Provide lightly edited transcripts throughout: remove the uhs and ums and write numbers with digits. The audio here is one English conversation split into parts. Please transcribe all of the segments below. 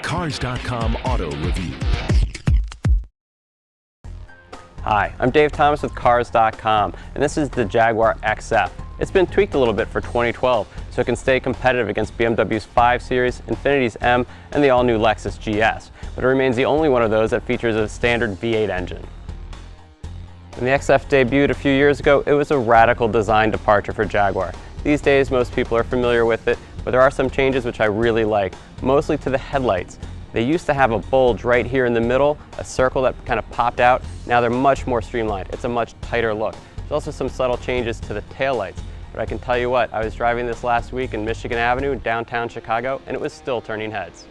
Cars.com Auto Review. Hi, I'm Dave Thomas with Cars.com, and this is the Jaguar XF. It's been tweaked a little bit for 2012, so it can stay competitive against BMW's 5 Series, Infinity's M, and the all-new Lexus GS, but it remains the only one of those that features a standard V8 engine. When the XF debuted a few years ago, it was a radical design departure for Jaguar. These days, most people are familiar with it, but there are some changes which I really like, mostly to the headlights. They used to have a bulge right here in the middle, a circle that kind of popped out. Now they're much more streamlined. It's a much tighter look. There's also some subtle changes to the taillights, but I can tell you what, I was driving this last week in Michigan Avenue in downtown Chicago, and it was still turning heads.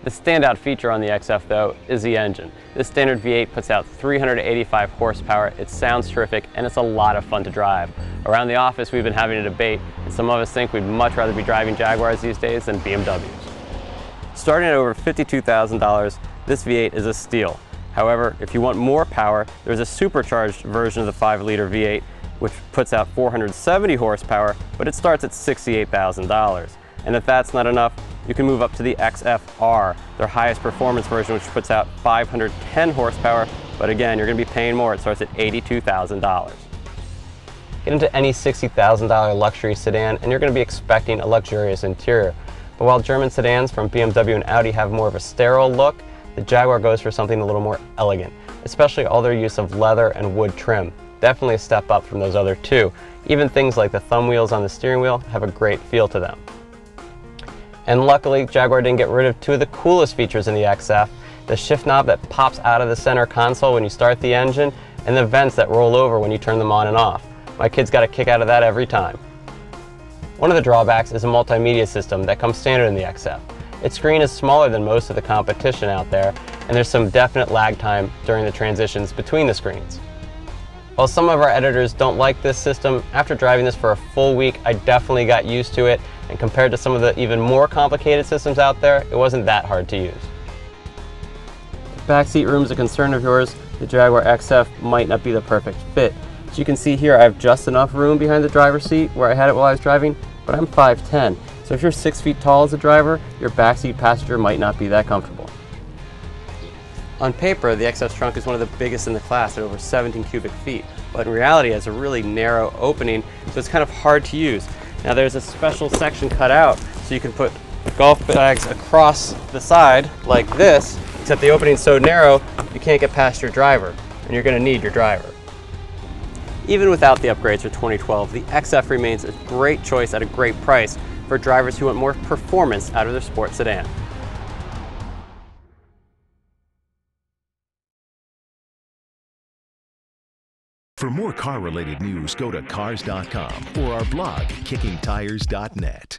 The standout feature on the XF, though, is the engine. This standard V8 puts out 385 horsepower, it sounds terrific, and it's a lot of fun to drive. Around the office, we've been having a debate, and some of us think we'd much rather be driving Jaguars these days than BMWs. Starting at over $52,000, this V8 is a steal. However, if you want more power, there's a supercharged version of the 5-liter V8, which puts out 470 horsepower, but it starts at $68,000. And if that's not enough, you can move up to the XFR, their highest performance version, which puts out 510 horsepower, but again, you're going to be paying more. It starts at $82,000. Get into any $60,000 luxury sedan, and you're going to be expecting a luxurious interior. But while German sedans from BMW and Audi have more of a sterile look, the Jaguar goes for something a little more elegant, especially all their use of leather and wood trim. Definitely a step up from those other two. Even things like the thumb wheels on the steering wheel have a great feel to them. And luckily, Jaguar didn't get rid of two of the coolest features in the XF, the shift knob that pops out of the center console when you start the engine, and the vents that roll over when you turn them on and off. My kids got a kick out of that every time. One of the drawbacks is a multimedia system that comes standard in the XF. Its screen is smaller than most of the competition out there, and there's some definite lag time during the transitions between the screens. While some of our editors don't like this system, after driving this for a full week, I definitely got used to it, and compared to some of the even more complicated systems out there, it wasn't that hard to use. If backseat room is a concern of yours, the Jaguar XF might not be the perfect fit. As you can see here, I have just enough room behind the driver's seat where I had it while I was driving, but I'm 5'10", so if you're 6 feet tall as a driver, your backseat passenger might not be that comfortable. On paper, the XF's trunk is one of the biggest in the class at over 17 cubic feet, but in reality it has a really narrow opening, so it's kind of hard to use. Now there's a special section cut out so you can put golf bags across the side like this, except the opening's so narrow you can't get past your driver, and you're going to need your driver. Even without the upgrades for 2012, the XF remains a great choice at a great price for drivers who want more performance out of their sports sedan. For more car-related news, go to Cars.com or our blog, kickingtires.net.